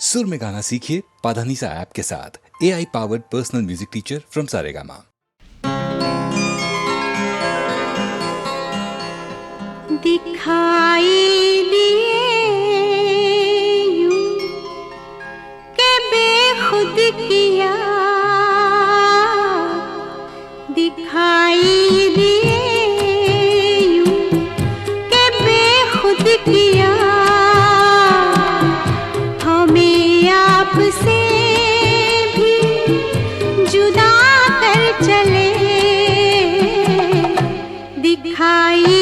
सुर में गाना सीखिए पाधानीसा ऐप के साथ। AI powered personal music teacher from Saregama. दिखाई दिए यूं के बेखुद किया, दिखाई दिए यूं के बेखुद किया, हमें आपसे भी जुदा कर चले। दिखाई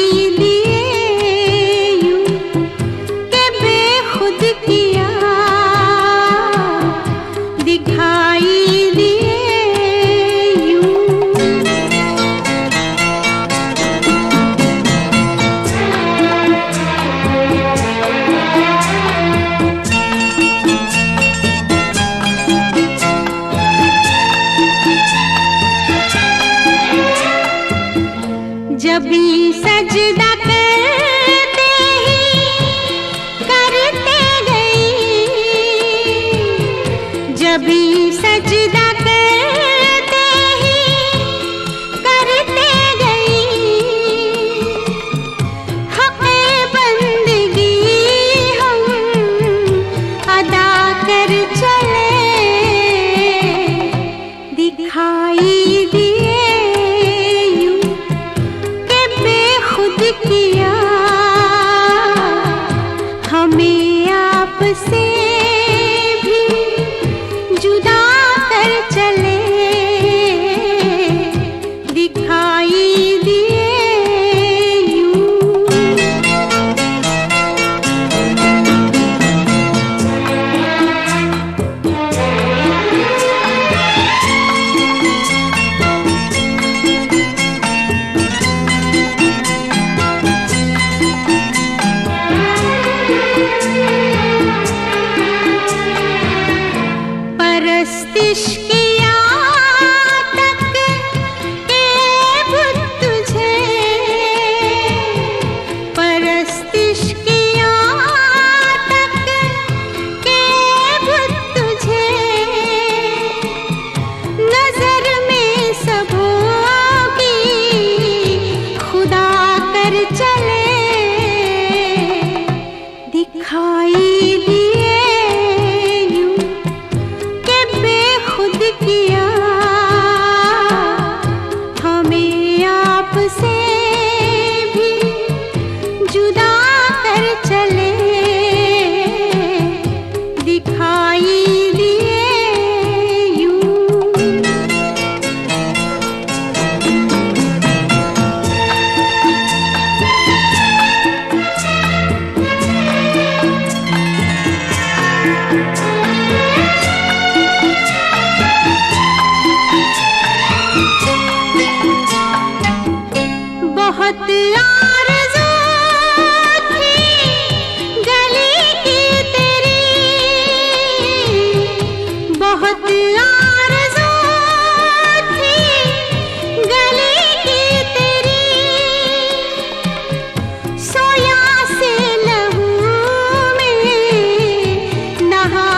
जभी सजदा करते ही करते गई, जभी सजदा करते ही करते गई, हक़े बंदगी हम अदा कर चले। दिखाई दिए किया, हमें आपसे भी जुदा कर चले। दिखाई दिए परस्तिश किया तक के बुत तुझे, परस्तिश किया तक के बुत तुझे, नजर में सबों की खुदा कर चले। दिखाई दिए किया, हमें आपसे भी जुदा कर चले। दिखाई दिए बहुत आरज़ू थी गली की तेरी, बहुत आरज़ू थी गली की तेरी, सोया से लहू में नहा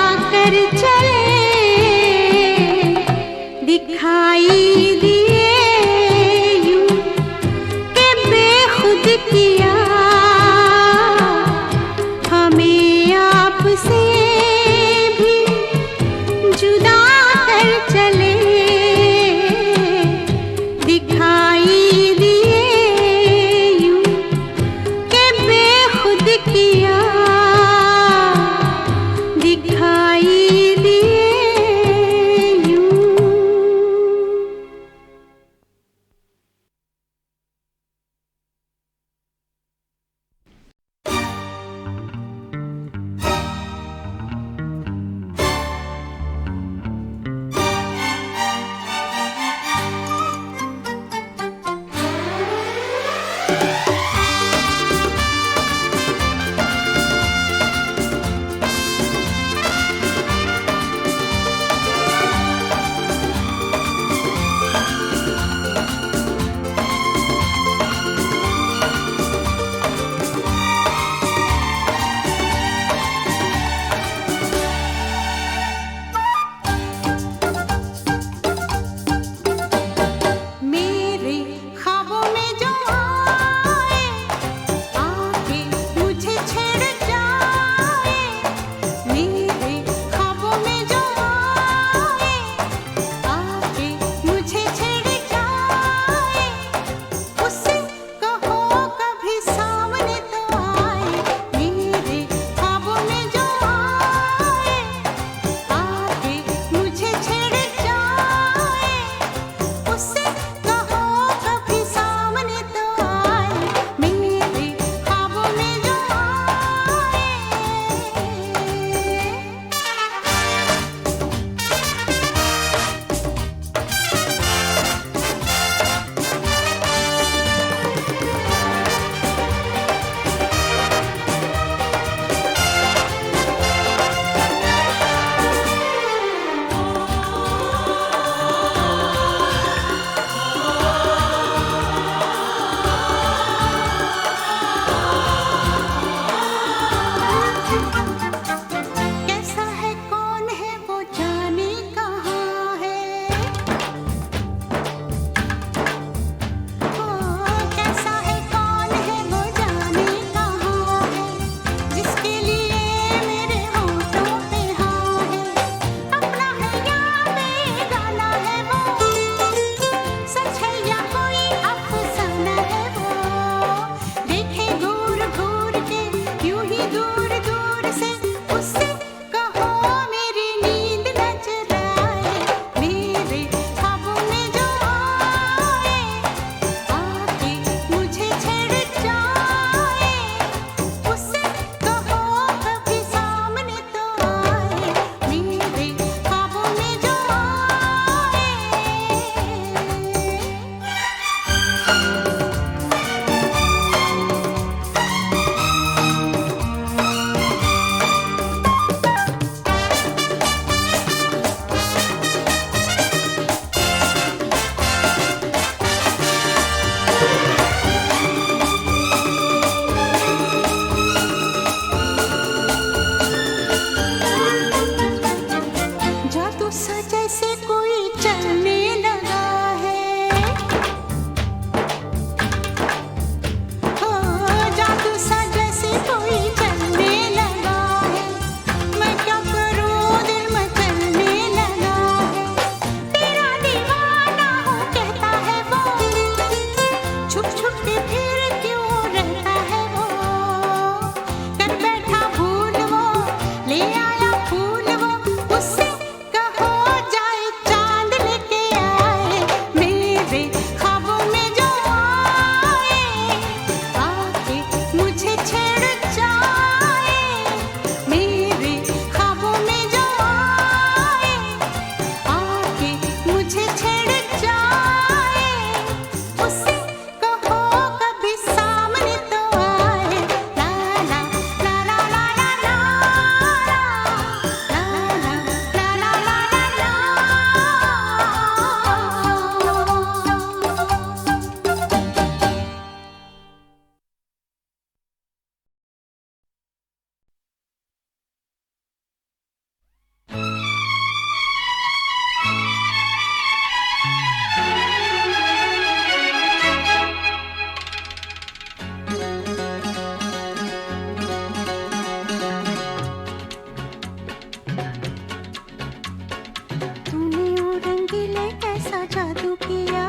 तूने ओ रंगीले कैसा जादू किया,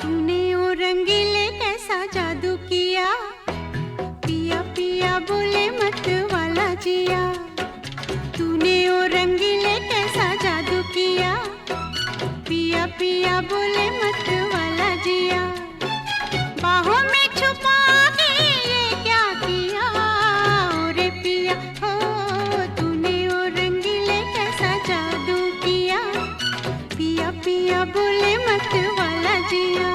तूने ओ रंगीले कैसा जादू किया, पिया पिया बोले मत वाला जिया, तूने ओ रंगीले कैसा जादू किया, पिया पिया बोले मत वाला जिया, बाहों में छुपा के ये क्या किया, ओ रे पिया हो, तूने ओ रंगीले कैसा जादू किया, पिया पिया बोले मत वाला जिया।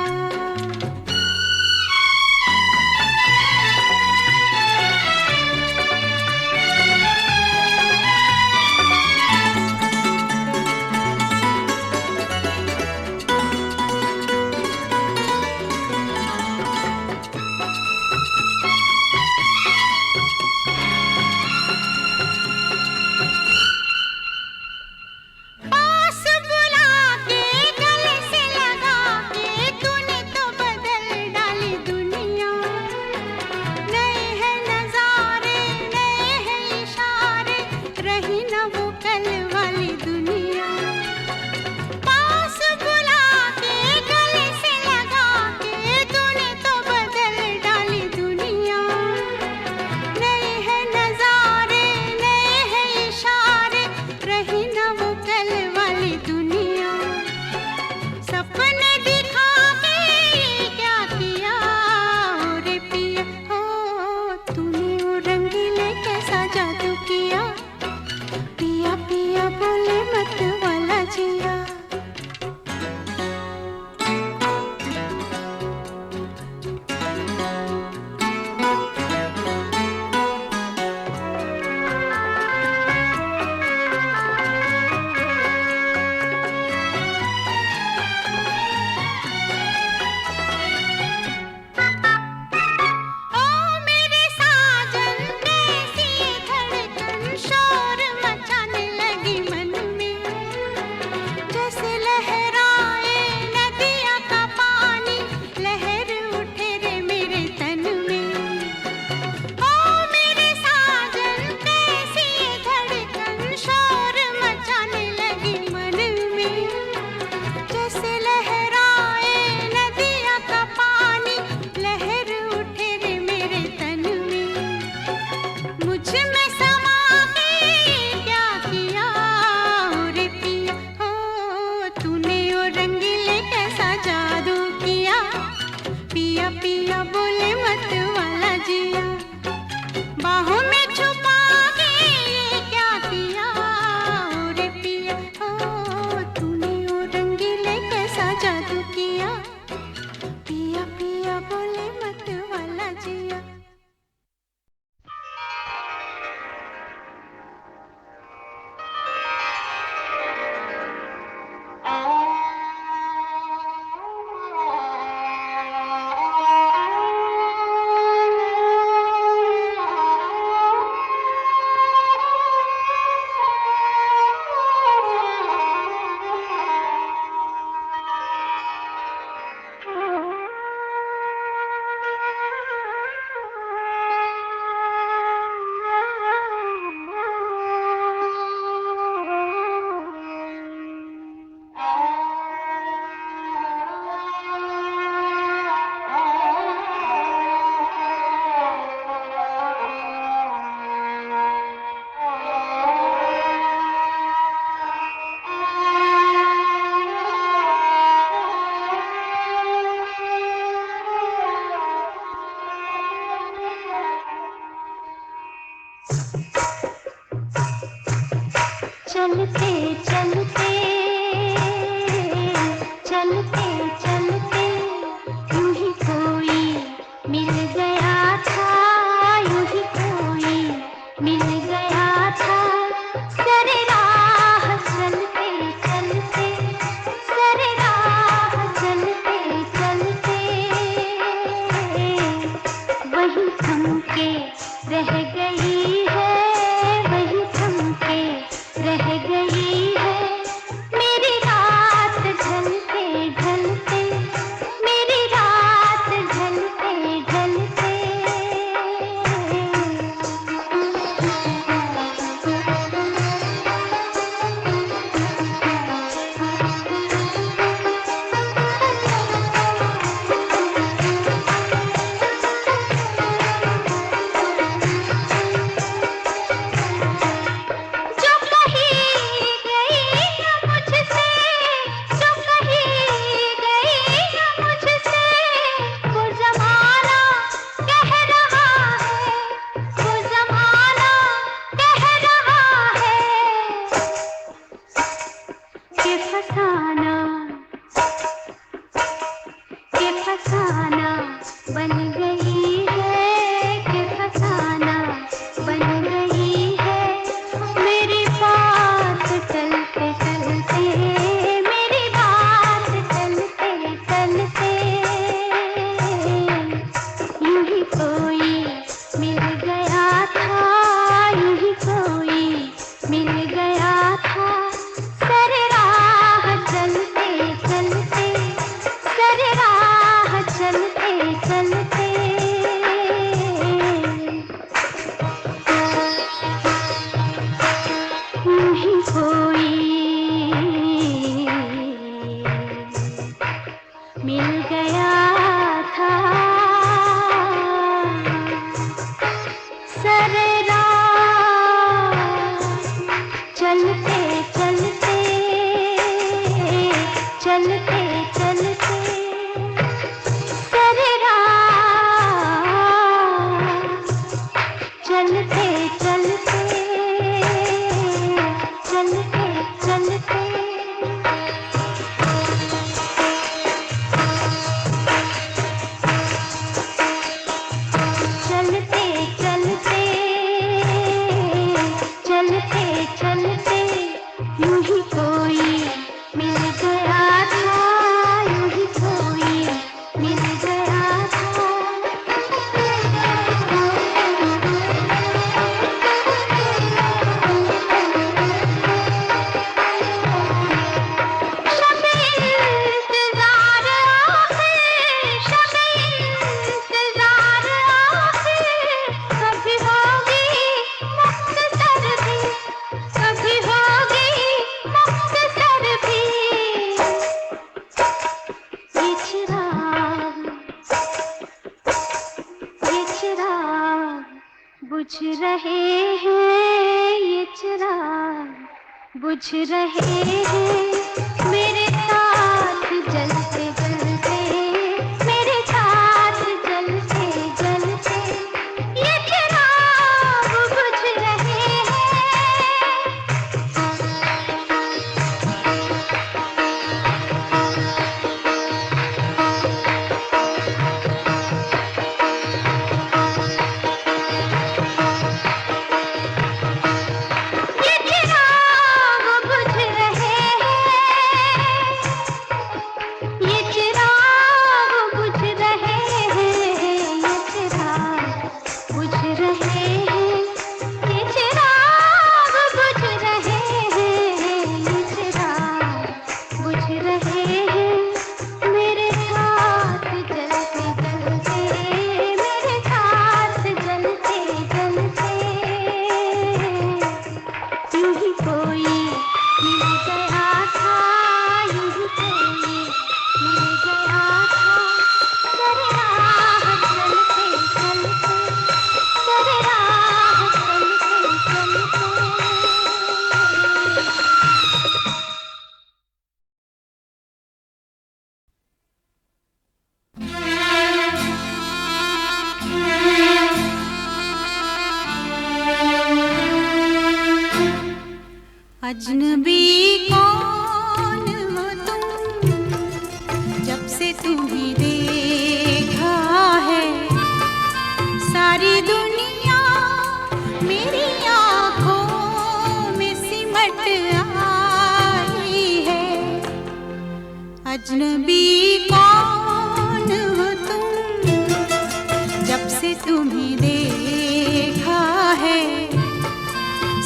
चलते चलते चलते चलते यूं ही कोई मिल गया था, यूं ही कोई मिल गया था। सरे राह चलते चलते, सरे राह चलते चलते वही थम के रह गई है, वही थम के रह गई है मेरी रात ढलते ढलते, मेरी रात ढलते ढलते। चलते चलते चलते चलते तेरे राह चलते चलते चलते चलते चलते चलते चलते चलते यूं ही कोई मिल गया था, यूं ही कोई मिल गया था। शब-ए इंतज़ार आखिर, शब-ए इंतज़ार आखिर, कभी होगी मुख्तसर भी, कभी होगी मुख्तसर भी। ये चिराग बुझ रहे हैं, ये चिराग बुझ रहे हैं मेरे साथ जलते जलते, मेरे साथ जलते जलते ये चिराग बुझ रहे हैं। ये चिराग बुझ रहे हैं, ये चिराग बुझ रहे हैं, ये चिराग बुझ रहे हैं, ये चिराग बुझ रहे हैं, ये चिराग बुझ रहे हैं मेरे साथ जलते जलते, मेरे साथ जलते जलते। यूं ही कोई मिल गया था, यूं ही कोई मिल गया था। तेरे राह चलते चलते, तेरे राह चलते चलते। अजनबी कौन हो तुम, जब से तुम्हें देखा है सारी दुनिया मेरी आँखों में सिमट आई है। अजनबी कौन हो तुम, जब से तुम्हें देखा है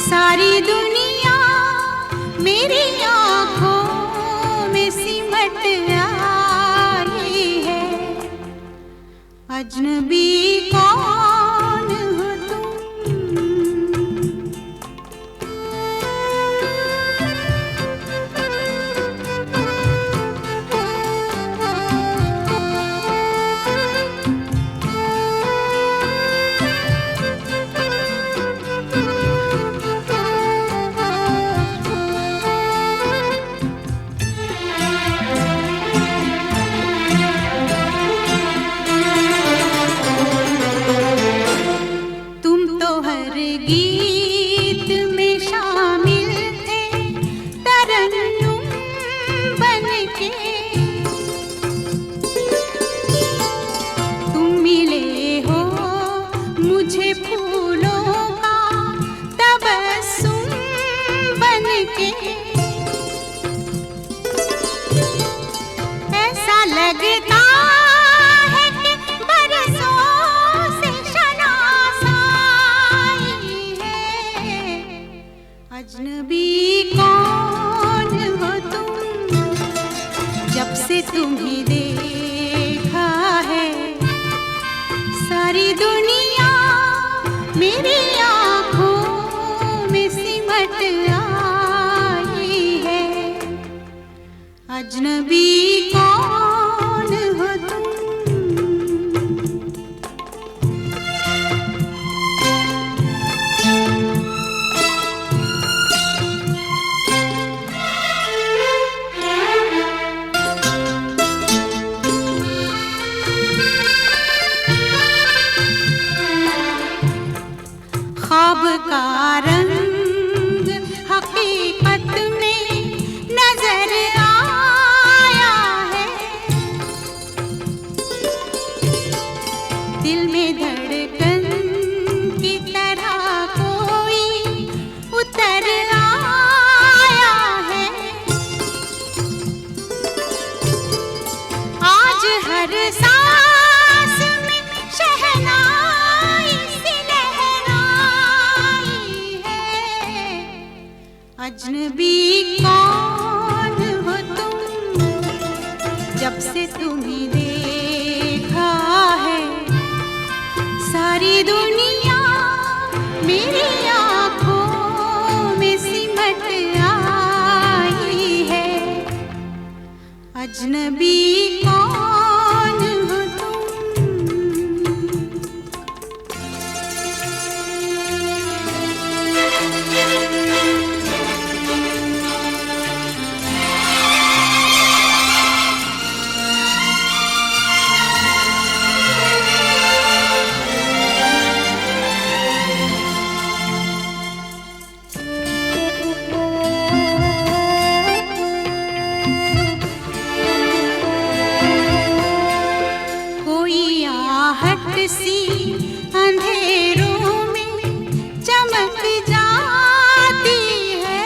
सारी दुनिया मेरी आँखों में सिमट आई है। अजनबी कौन हो तुम। गीत में शामिल थे तरन्नुम बनके, तुम मिले हो मुझे फूलों का तबस्सुम बनके। ऐसा लगता है कि बरसों से शनासाई है। अजनबी कौन हो तुम, जब से तुम्हें देखा है सारी दुनिया मेरी आँखों में सिमट आई है। अजनबी कौन हो तुम। का रंग हकीकत में नजर आया है। दिल में धड़कन की तरह कोई उतर आया है। आज हर सांस में शहनाई सी लहराई है। अजनबी कौन हो तुम, जब से तुम्हें देखा है सारी दुनिया मेरी आँखों में सिमट आई है। अजनबी कौन हो तुम। कोई आहट सी अंधेरों में चमक जाती है।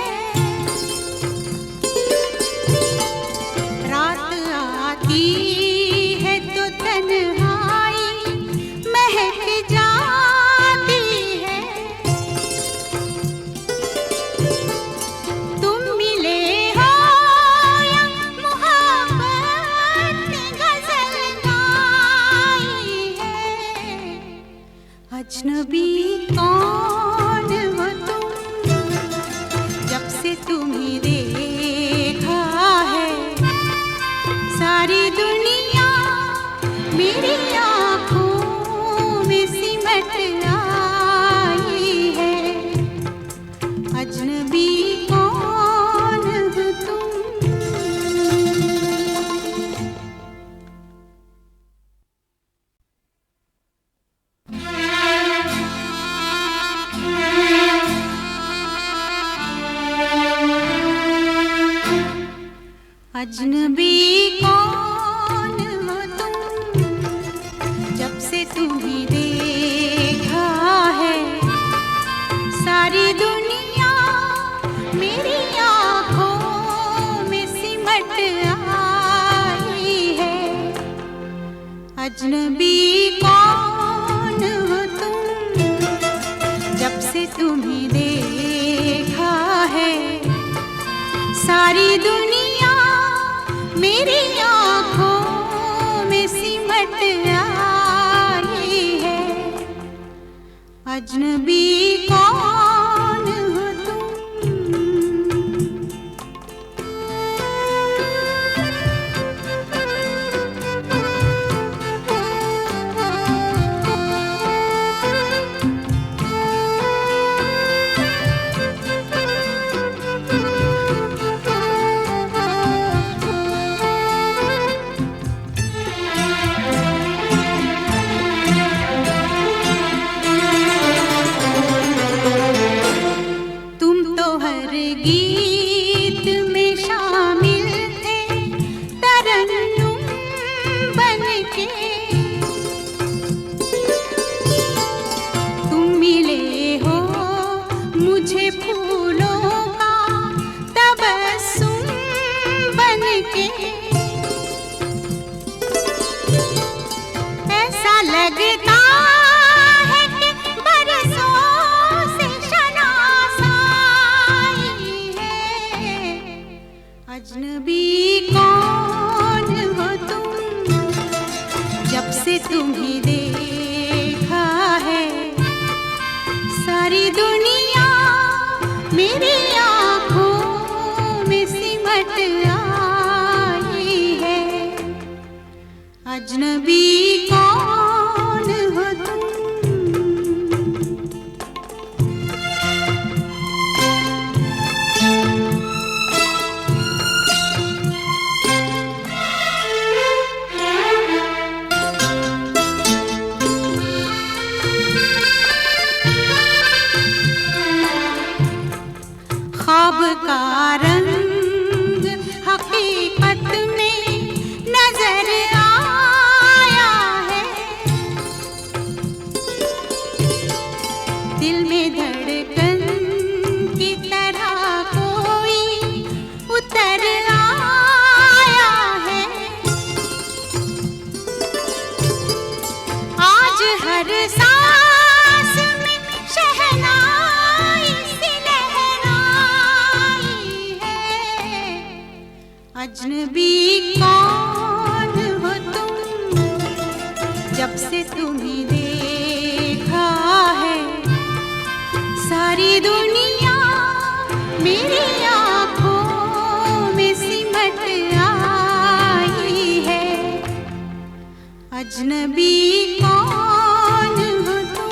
रात आती है तो तन्हाई महक जाती है। तुम मिले हो या मोहब्बत ने गजल गाई है। अजनबी कौन हो तुम, जब से तुम्हें देखा है सारी दुनिया मेरी आँखों में सिमट आई है। अजनबी कौन हो तुम। अजनबी कौन हो तुम, जब से तुम्हें देखा है सारी दुनिया मेरी आँखों में सिमट आई है। अजनबी कौन हो तुम, जब से तुम्हें देखा है सारी दुनिया मेरी आँखों में सिमट आई है। अजनबी कौन हो तुम। गीत में शामिल थे तरन्नुम बनके। तुम मिले हो मुझे फूलों का तबस्सुम बनके। ऐसा लगता है कि बरसों से शनासाई है। अजनबी कौन हो तुम, जब से तुम्हें देखा है सारी दुनिया मेरी आँखों में सिमट आई है। अजनबी कौन हो तुम। दिल में धड़कन की तरह कोई उतर आया है। आज हर सांस में शहनाई सी लहराई है। अजनबी कौन हो तुम, जब से तुम्हें देखा है सारी दुनिया मेरी आँखों में सिमट आई है। अजनबी कौन हो तुम।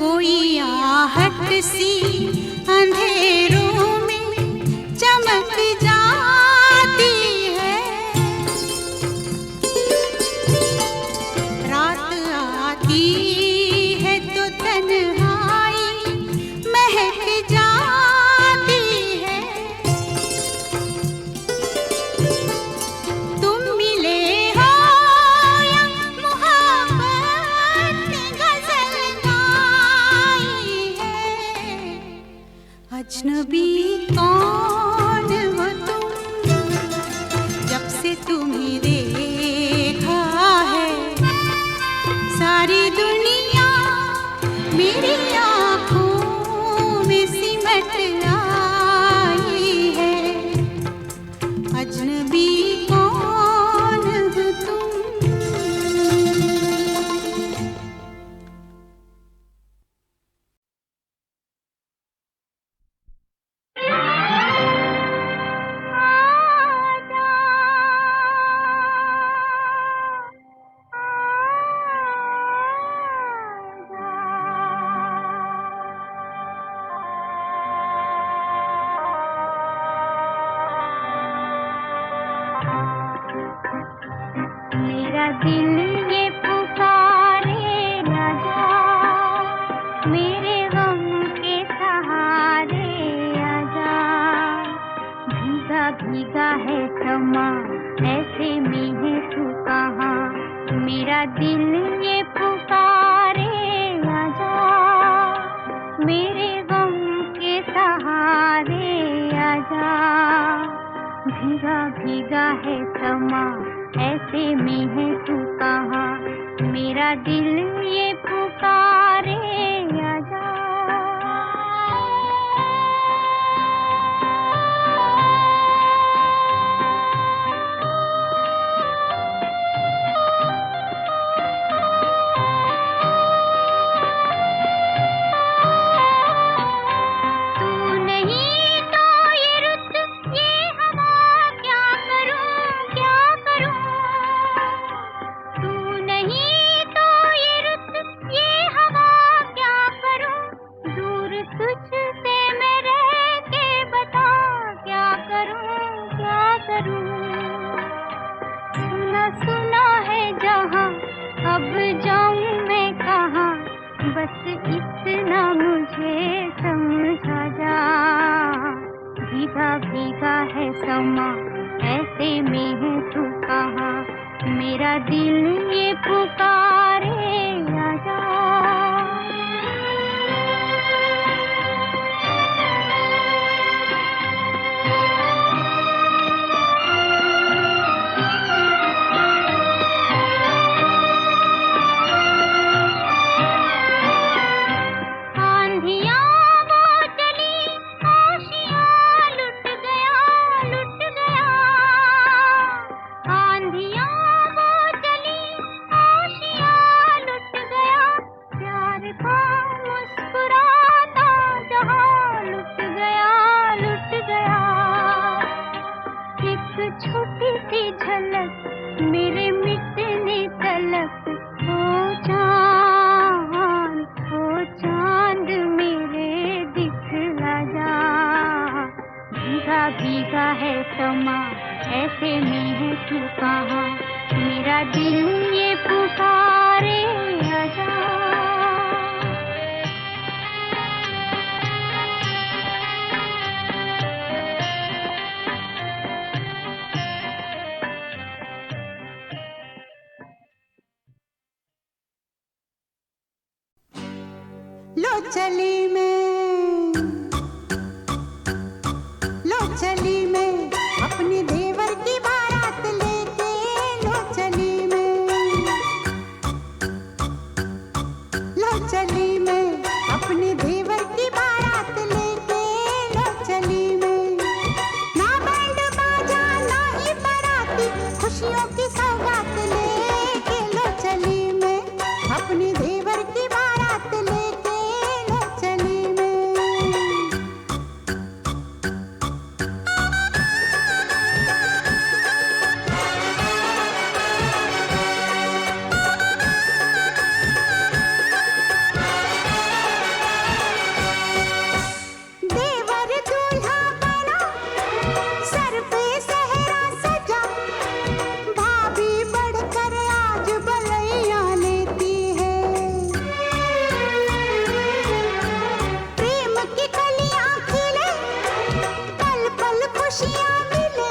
कोई आहट सी अंधेरों में चमक जाती है। रात आती है तो तन्हाई महक जाती है। तुम मिले हो या मोहब्बत ने गजल गाई है। अजनबी कौन हो तुम, जब से तुम्हें देखा है सारी दुनिया मेरी आँखों में सिमट आई है। अजनबी कौन हो तुम। मेरा दिल ये पुकारे ना जा, मेरे गम के सहारे आजा। भीगा भीगा है समा, ऐसे में है तू कहाँ। मेरा दिल ये पुकारे आजा, मेरे गम के सहारे आजा। भीगा भीगा है समा, ऐसे में है तू कहाँ। मेरा दिल ये पुकारे आजा। तू नहीं तो ये रुत ये हवा क्या करूं क्या करूं। तू नहीं तो ये रुत ये हवा क्या करूं। दूर तुझसे मैं रह के बता क्या करूं क्या करूं। सुना सुना है जहां, अब जाऊं मैं कहां। बस इतना मुझे समझा जा। भीगा भीगा है समा, ऐसे में है तू कहाँ। मेरा दिल ये पुकारे आजा। आंधियाँ वो चली, आशियाँ लुट गया लुट गया। आंधियाँ वो चली, आशियाँ भीगा है समा, ऐसे में है तू कहाँ, मेरा दिल ये पुकारे आजा। लो चली मैं, लो चली मैं अपने देवर की बारात लेके, लो चली मैं, लो चली मैं अपने देवर की बारात लेके, लो चली मैं। ना बैंड बाजा ना ही बाराती, खुशियों की सौगात लेके, लो चली मैं अपने देवर की बारात लेके, लो चली मैं। देवर दूल्हा बना, सर पे सेहरा सजा, भाभी बढ़कर आज बलैया लेती है। प्रेम की कलियां खिले, पल पल खुशियां मिले,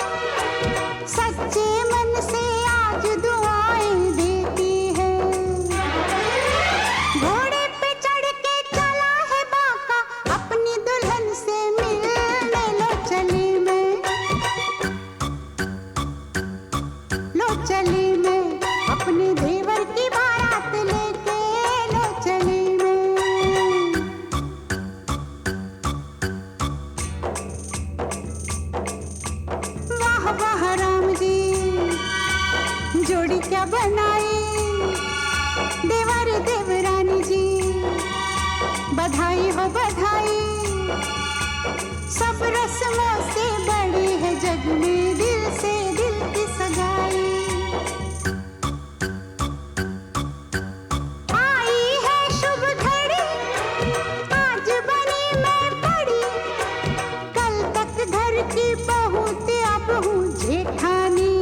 सच्चे मन से आज दुआएं देती है। घोड़े पे चढ़ के चला है बाका, अपनी दुल्हन से मिलने, लो चली मैं, लो चली मैं अपने देवर की बारात लेके, लो चली मैं। वाह वाह राम जी, जोड़ी क्या बनाई, देवर देवरानी जी, बधाई हो बधाई। सब रस्मों से बड़ी है जग में दिल से दिल की सगाई। आई है शुभ घड़ी, आज बनी मैं बड़ी, कल तक घर की बहू थी अब हूँ जेठानी।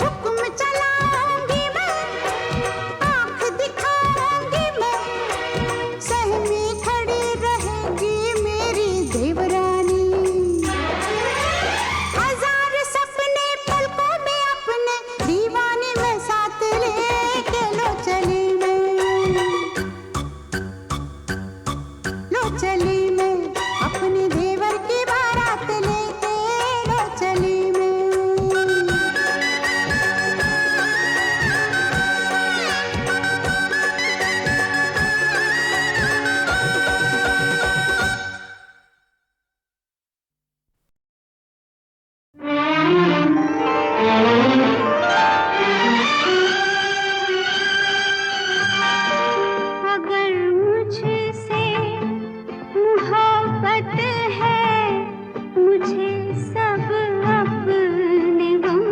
हुक्म चलाऊंगी मैं, आँख दिखाऊंगी मैं, सहमी खड़ी रहेगी मेरी देवरानी। हजार सपने पलकों में अपने दीवाने में साथ लेके, लो चली मैं, लो चली मैं अपने देवर की बारात लेके, लो चली मैं। अगर मुझसे मोहब्बत है, मुझे सब अपने गम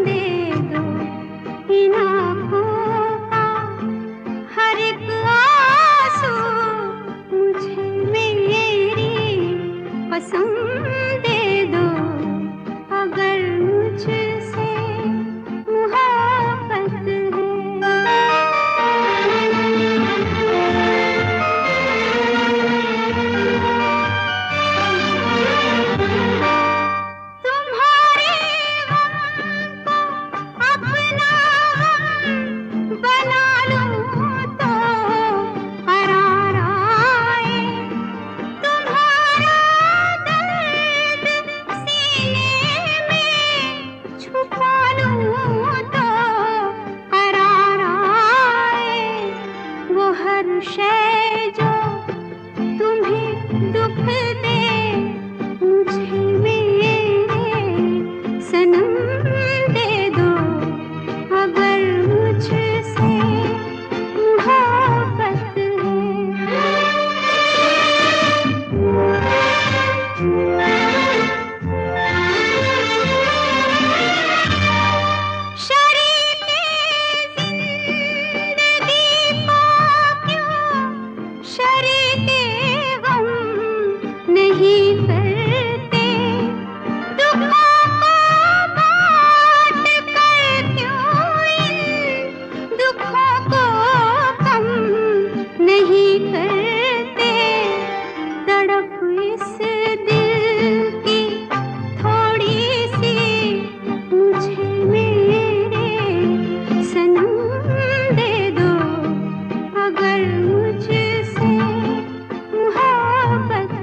दे दो, इन आँखों का हर एक आंसू मुझे मेरी पसंद दे दो। अगर मुझसे मोहब्बत तुम्हारे गम को अपना गम बना लूं तो करार आए, तुम्हारा दर्द सीने में छुपा लूं तो करार आए। वो हर शय जो तुम्हें दुख दे, मुझे मेरे सनम दे दो। अगर मुझसे मोहब्बत है। शरीके जिंदगी को क्यों शरीके गम मुझसे मोहब्बत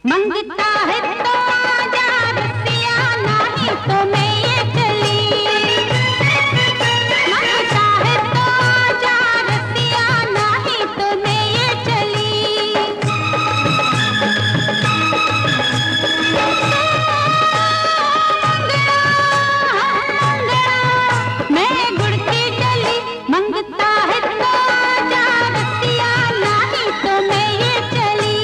मंगता है तो आजा रसिया, नहीं तो मैं ये चली। मंगता है तो आजा रसिया, नहीं तो मैं ये चली। मैं गुड़ की चली, मंगता है तो आजा रसिया, नहीं तो मैं ये चली।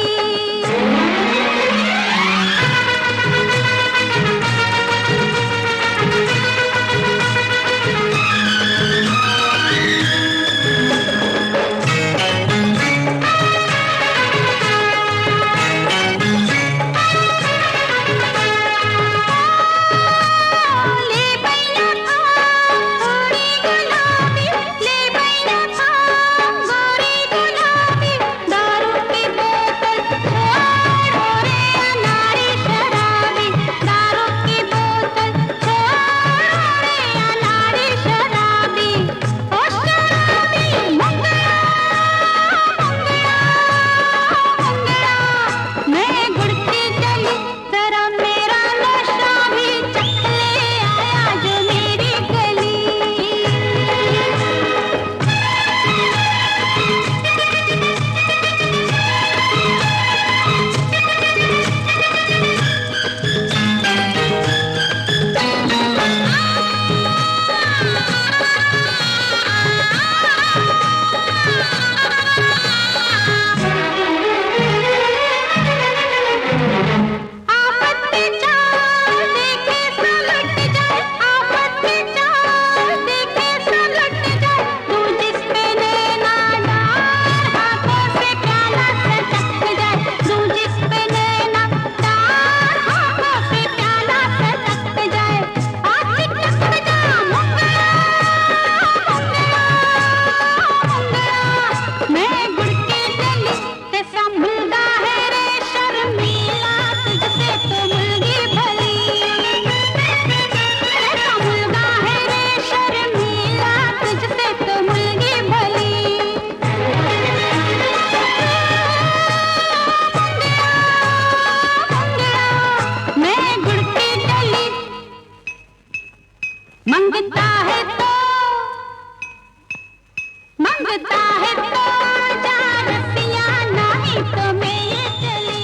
मंगता है तो आजा रसिया, नहीं तो मैं ये चली।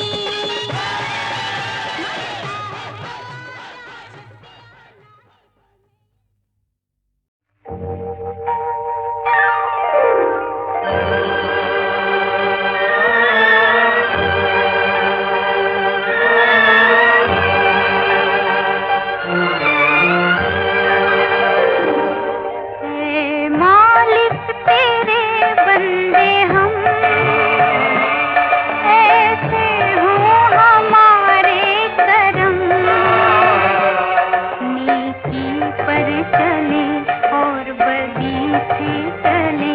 मालिक तेरे बंदे से चले